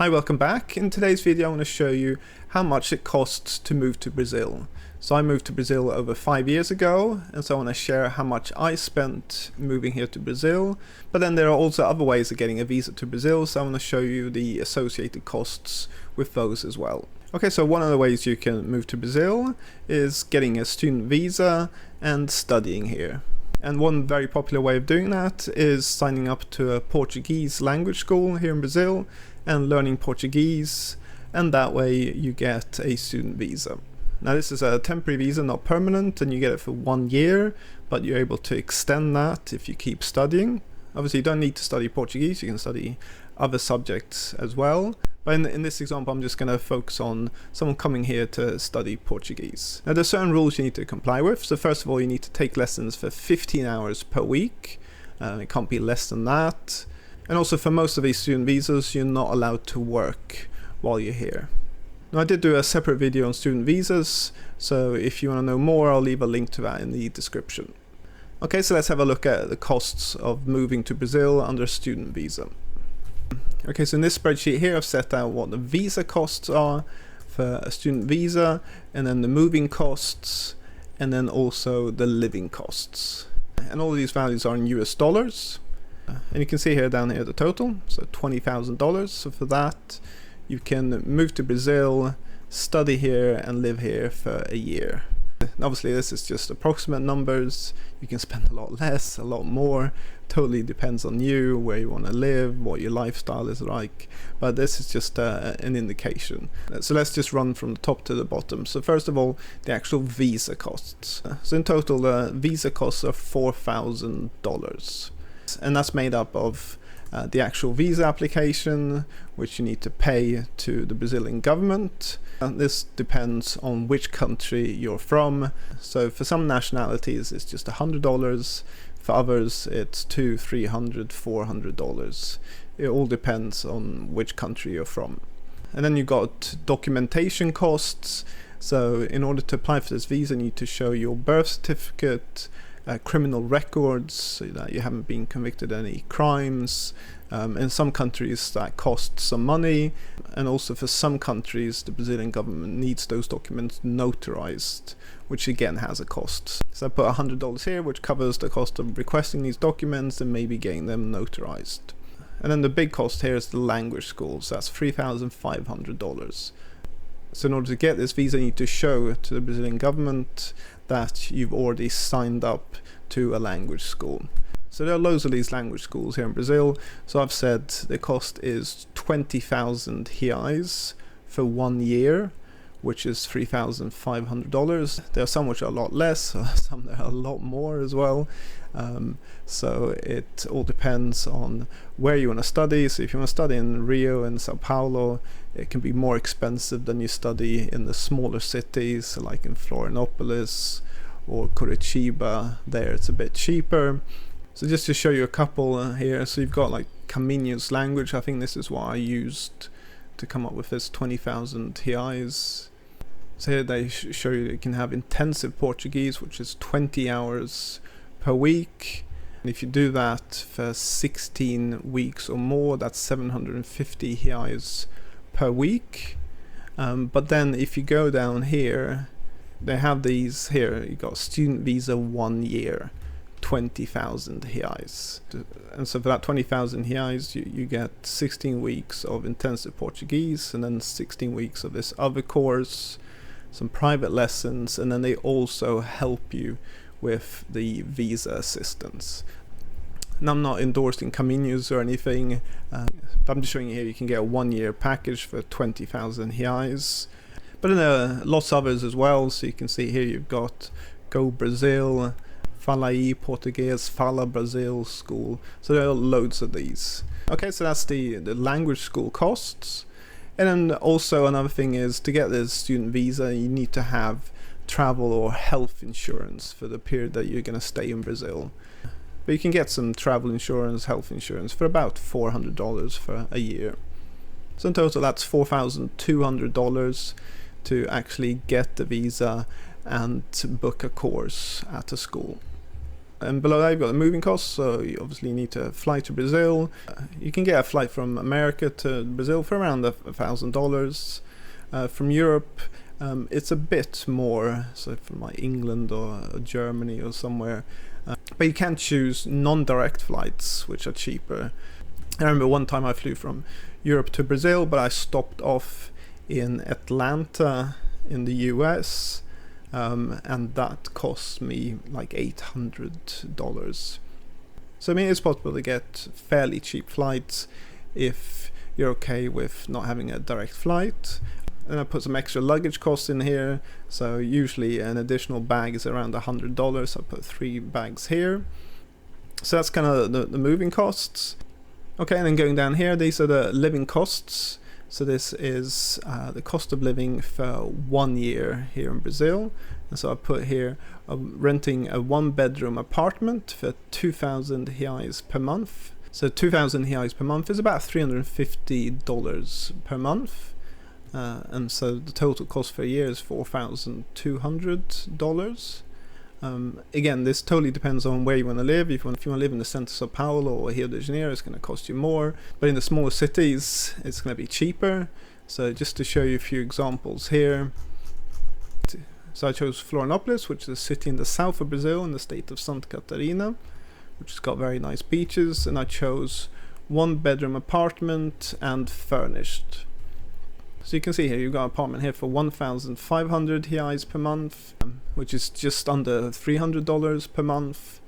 Hi, welcome back. In today's video I want to show you how much it costs to move to Brazil. So I moved to Brazil over 5 years ago, and so I want to share how much I spent moving here to Brazil. But then there are also other ways of getting a visa to Brazil, so I want to show you the associated costs with those as well. Okay, so one of the ways you can move to Brazil is getting a student visa and studying here. And one very popular way of doing that is signing up to a Portuguese language school here in Brazil and learning Portuguese, and that way you get a student visa. Now this is a temporary visa, not permanent, and you get it for 1 year, but you're able to extend that if you keep studying. Obviously you don't need to study Portuguese, you can study other subjects as well. But in this example I'm just going to focus on someone coming here to study Portuguese. Now there's certain rules you need to comply with. So first of all, you need to take lessons for 15 hours per week. It can't be less than that. And also for most of these student visas you're not allowed to work while you're here. Now I did do a separate video on student visas, so if you want to know more I'll leave a link to that in the description. Okay, so let's have a look at the costs of moving to Brazil under a student visa. Okay, so in this spreadsheet here I've set out what the visa costs are for a student visa, and then the moving costs, and then also the living costs. And all of these values are in US dollars. And you can see here down here the total, so $20,000. So for that you can move to Brazil, study here and live here for a year. And obviously this is just approximate numbers. You can spend a lot less, a lot more. Totally depends on you, where you want to live, what your lifestyle is like. But this is just an indication. So let's just run from the top to the bottom. So first of all, the actual visa costs. So in total, visa costs are $4,000. And that's made up of the actual visa application, which you need to pay to the Brazilian government. This depends on which country you're from. So for some nationalities it's just $100. For others it's $200, $300, $400. It all depends on which country you're from. And then you got documentation costs. So in order to apply for this visa you need to show your birth certificate, criminal records, so that you haven't been convicted of any crimes. In some countries that costs some money, and also for some countries the Brazilian government needs those documents notarized, which again has a cost. So I put $100 here, which covers the cost of requesting these documents and maybe getting them notarized. And then the big cost here is the language school, so that's $3,500. So in order to get this visa you need to show to the Brazilian government that you've already signed up to a language school. So there are loads of these language schools here in Brazil. So I've said the cost is 20,000 reais for 1 year, which is $3,500. There are some which are a lot less, some that are a lot more as well. So it all depends on where you want to study. So if you want to study in Rio and Sao Paulo, it can be more expensive than you study in the smaller cities, like in Florianopolis or Curitiba. There it's a bit cheaper. So just to show you a couple here, so you've got like Caminho's language. I think this is what I used to come up with this 20,000 reais. So here they show you that you can have intensive Portuguese, which is 20 hours per week. And if you do that for 16 weeks or more, that's 750 reais per week. But then if you go down here, they have these here. You got student visa 1 year, 20,000 reais. And so for that 20,000 reais you get 16 weeks of intensive Portuguese, and then 16 weeks of this other course, some private lessons, and then they also help you with the visa assistance. And I'm not endorsing Caminho's or anything, but I'm just showing you here you can get a 1 year package for 20,000 reais. But there are lots of others as well. So you can see here you've got Go Brazil, Fala aí Português, Fala Brasil school. So there are loads of these. Okay, so that's the language school costs. And then also another thing is, to get this student visa you need to have travel or health insurance for the period that you're going to stay in Brazil. But you can get some travel insurance, health insurance for about $400 for a year. So in total that's $4,200 to actually get the visa and to book a course at a school. And below that you've got the moving costs, so you obviously need to fly to Brazil. You can get a flight from America to Brazil for around $1,000. From Europe, it's a bit more, so from like England or Germany or somewhere. But you can choose non-direct flights, which are cheaper. I remember one time I flew from Europe to Brazil, but I stopped off in Atlanta in the US, and that cost me like $800. So I mean, it's possible to get fairly cheap flights if you're okay with not having a direct flight. And I put some extra luggage costs in here, so usually an additional bag is around $100. I put 3 bags here. So that's kind of the moving costs. Okay, and then going down here, these are the living costs. So this is the cost of living for 1 year here in Brazil. And so I put here renting a 1-bedroom apartment for 2,000 reais per month. So 2,000 reais per month is about $350 per month. And so the total cost for a year is $4,200. Again, this totally depends on where you want to live. If you want to live in the center of Sao Paulo or Rio de Janeiro, it's going to cost you more. But in the smaller cities, it's going to be cheaper. So just to show you a few examples here. So I chose Florianópolis, which is a city in the south of Brazil in the state of Santa Catarina, which has got very nice beaches. And I chose 1-bedroom apartment and furnished. So you can see here, you've got an apartment here for 1,500 reais per month, which is just under $300 per month.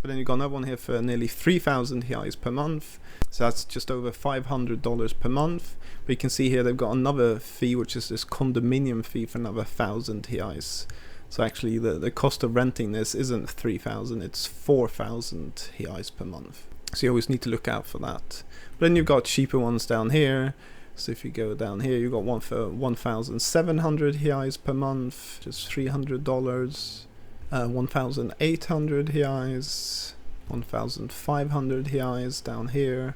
But then you've got another one here for nearly 3,000 reais per month. So that's just over $500 per month. But you can see here they've got another fee, which is this condominium fee for another 1,000 reais. So actually the cost of renting this isn't 3,000, it's 4,000 reais per month. So you always need to look out for that. But then you've got cheaper ones down here. So if you go down here, you've got one for 1,700 reais per month, just $300. 1,800 reais, 1,500 reais down here.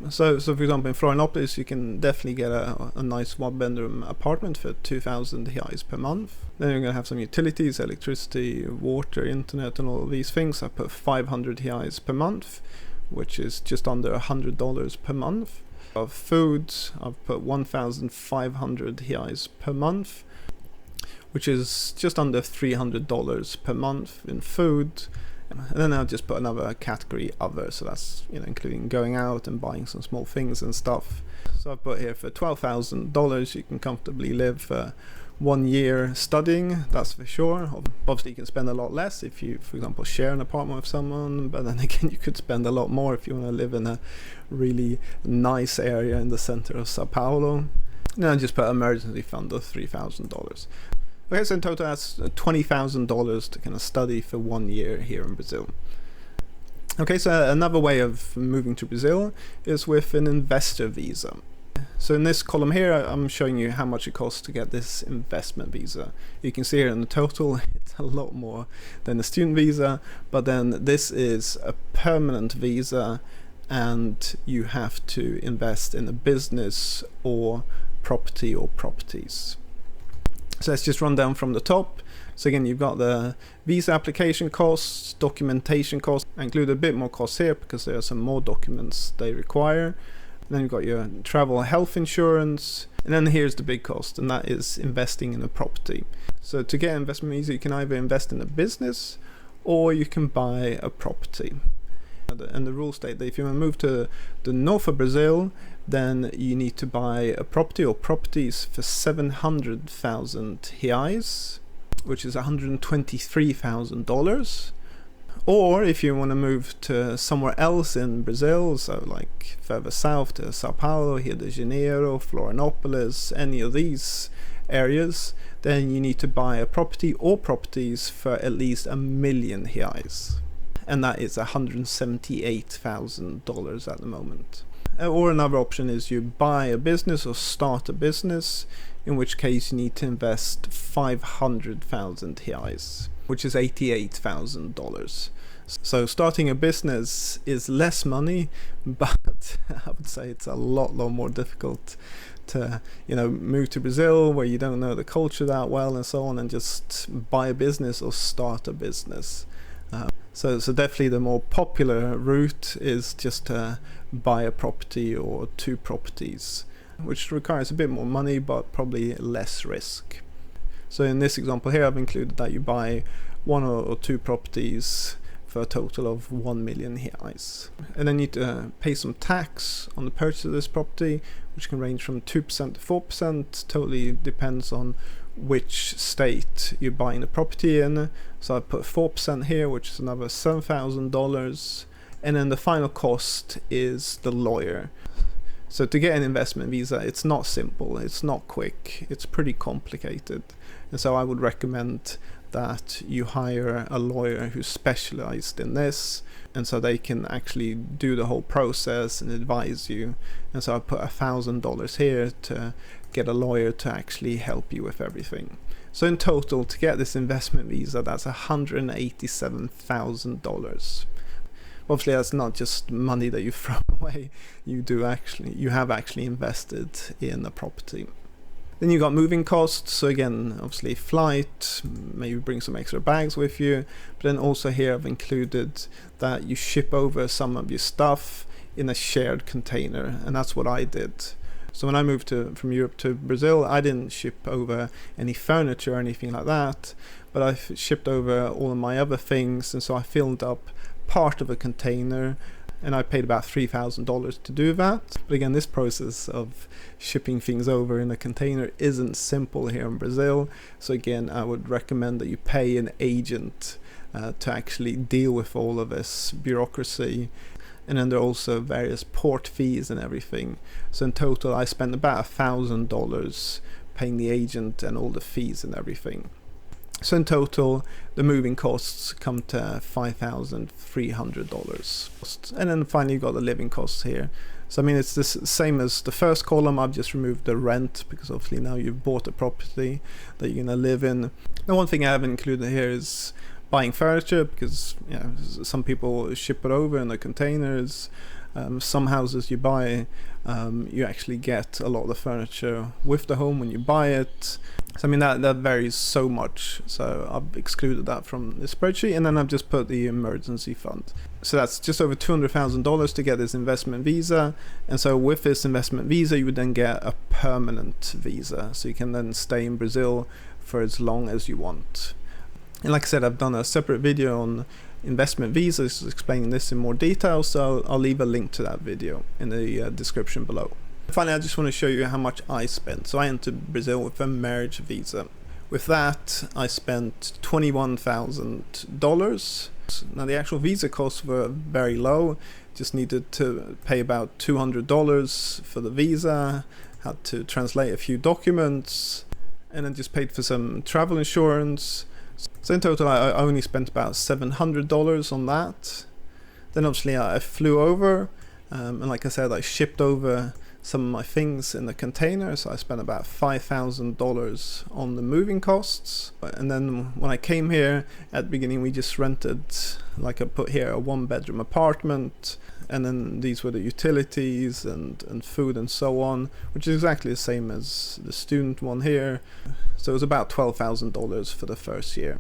So for example, in Florianópolis, you can definitely get a nice 1-bedroom apartment for 2,000 reais per month. Then you're going to have some utilities, electricity, water, internet, and all of these things. I put 500 reais per month, which is just under $100 per month. Of food, I've put 1,500 reais per month, which is just under $300 per month in food. And then I'll just put another category, other, so that's, you know, including going out and buying some small things and stuff. So I've put here for $12,000 you can comfortably live for 1 year studying, that's for sure. Obviously you can spend a lot less if you, for example, share an apartment with someone, but then again you could spend a lot more if you want to live in a really nice area in the center of Sao Paulo. And then I just put an emergency fund of $3,000. Okay, so in total that's $20,000 to kind of study for 1 year here in Brazil. Okay, so another way of moving to Brazil is with an investor visa. So in this column here, I'm showing you how much it costs to get this investment visa. You can see here in the total, it's a lot more than a student visa, but then this is a permanent visa and you have to invest in a business or property or properties. So let's just run down from the top. So again, you've got the visa application costs, documentation costs. I include a bit more costs here because there are some more documents they require. And then you've got your travel health insurance. And then here's the big cost, and that is investing in a property. So to get an investment visa, you can either invest in a business or you can buy a property. And the rules state that if you want to move to the north of Brazil, then you need to buy a property or properties for 700,000 reais, which is $123,000. Or if you want to move to somewhere else in Brazil, so like further south to Sao Paulo, Rio de Janeiro, Florianópolis, any of these areas, then you need to buy a property or properties for at least 1 million reais. And that is $178,000 at the moment. Or another option is you buy a business or start a business, in which case you need to invest 500,000 reais, which is $88,000. So starting a business is less money, but I would say it's a lot more difficult to, move to Brazil where you don't know the culture that well and so on, and just buy a business or start a business. So definitely the more popular route is just to buy a property or 2 properties, which requires a bit more money but probably less risk. So in this example here, I've included that you buy 1 or 2 properties for a total of 1 million reais. And then you need to pay some tax on the purchase of this property, which can range from 2% to 4%, totally depends on which state you're buying the property in. So I put 4% here, which is another $7,000. And then the final cost is the lawyer. So to get an investment visa, it's not simple, it's not quick, it's pretty complicated. And so I would recommend that you hire a lawyer who's specialized in this, and so they can actually do the whole process and advise you. And so I put $1,000 here to get a lawyer to actually help you with everything. So in total, to get this investment visa, that's $187,000. Obviously that's not just money that you throw away, you have actually invested in a property. Then you got moving costs, so again, obviously flight, maybe bring some extra bags with you, but then also here I've included that you ship over some of your stuff in a shared container, and that's what I did. So when I moved from Europe to Brazil, I didn't ship over any furniture or anything like that, but I shipped over all of my other things, and so I filled up part of a container, and I paid about $3,000 to do that. But again, this process of shipping things over in a container isn't simple here in Brazil, so again I would recommend that you pay an agent to actually deal with all of this bureaucracy. And then there are also various port fees and everything. So in total I spent about $1,000 paying the agent and all the fees and everything. So in total, the moving costs come to $5,300. And then finally you got the living costs here. So I mean, it's the same as the first column. I've just removed the rent because obviously now you've bought a property that you're gonna live in. The one thing I haven't included here is buying furniture, because some people ship it over in the containers. Some houses you buy, you actually get a lot of the furniture with the home when you buy it. So I mean that varies so much, so I've excluded that from the spreadsheet, and then I've just put the emergency fund. So that's just over $200,000 to get this investment visa, and so with this investment visa you would then get a permanent visa, so you can then stay in Brazil for as long as you want. And like I said, I've done a separate video on investment visas explaining this in more detail, so I'll leave a link to that video in the description below. Finally, I just want to show you how much I spent. So I entered Brazil with a marriage visa. With that, I spent $21,000. Now the actual visa costs were very low. Just needed to pay about $200 for the visa, had to translate a few documents, and then just paid for some travel insurance. So in total I only spent about $700 on that. Then obviously I flew over, and like I said, I shipped over some of my things in the container, so I spent about $5,000 on the moving costs. And then when I came here at the beginning, we just rented, like I put here, a 1-bedroom apartment, and then these were the utilities and food and so on, which is exactly the same as the student one here. So it was about $12,000 for the first year.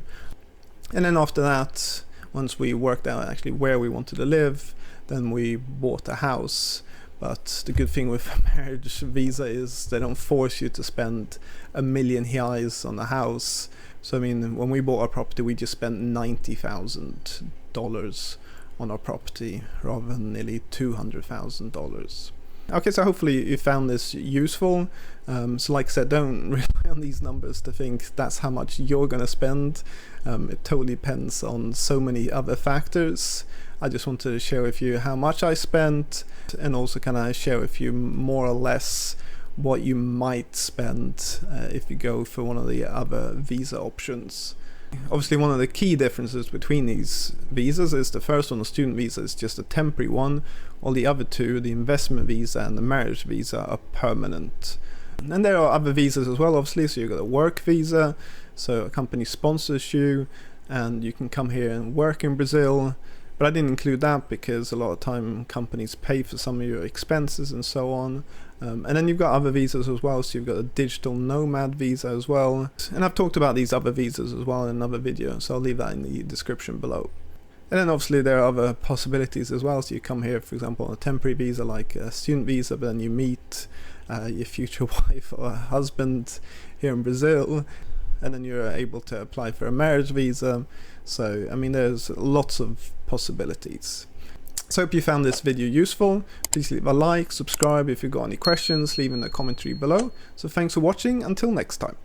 And then after that, once we worked out actually where we wanted to live, then we bought a house. But the good thing with a marriage visa is they don't force you to spend $1 million reais on the house. So I mean, when we bought our property, we just spent $90,000 on our property rather than nearly $200,000. Okay, so hopefully you found this useful. So like I said, don't rely on these numbers to think that's how much you're going to spend. It totally depends on so many other factors. I just wanted to share with you how much I spent, and also kind of share with you more or less what you might spend if you go for one of the other visa options. Obviously, one of the key differences between these visas is the first one, the student visa, is just a temporary one. All the other two, the investment visa and the marriage visa, are permanent. And there are other visas as well, obviously. So you've got a work visa, so a company sponsors you and you can come here and work in Brazil. But I didn't include that because a lot of time companies pay for some of your expenses and so on. And then you've got other visas as well, so you've got a digital nomad visa as well. And I've talked about these other visas as well in another video, so I'll leave that in the description below. And then obviously there are other possibilities as well. So you come here, for example, on a temporary visa like a student visa, but then you meet your future wife or husband here in Brazil, and then you're able to apply for a marriage visa. So I mean, there's lots of possibilities. So I hope you found this video useful. Please leave a like, subscribe if you've got any questions, leave in the commentary below. So thanks for watching, until next time.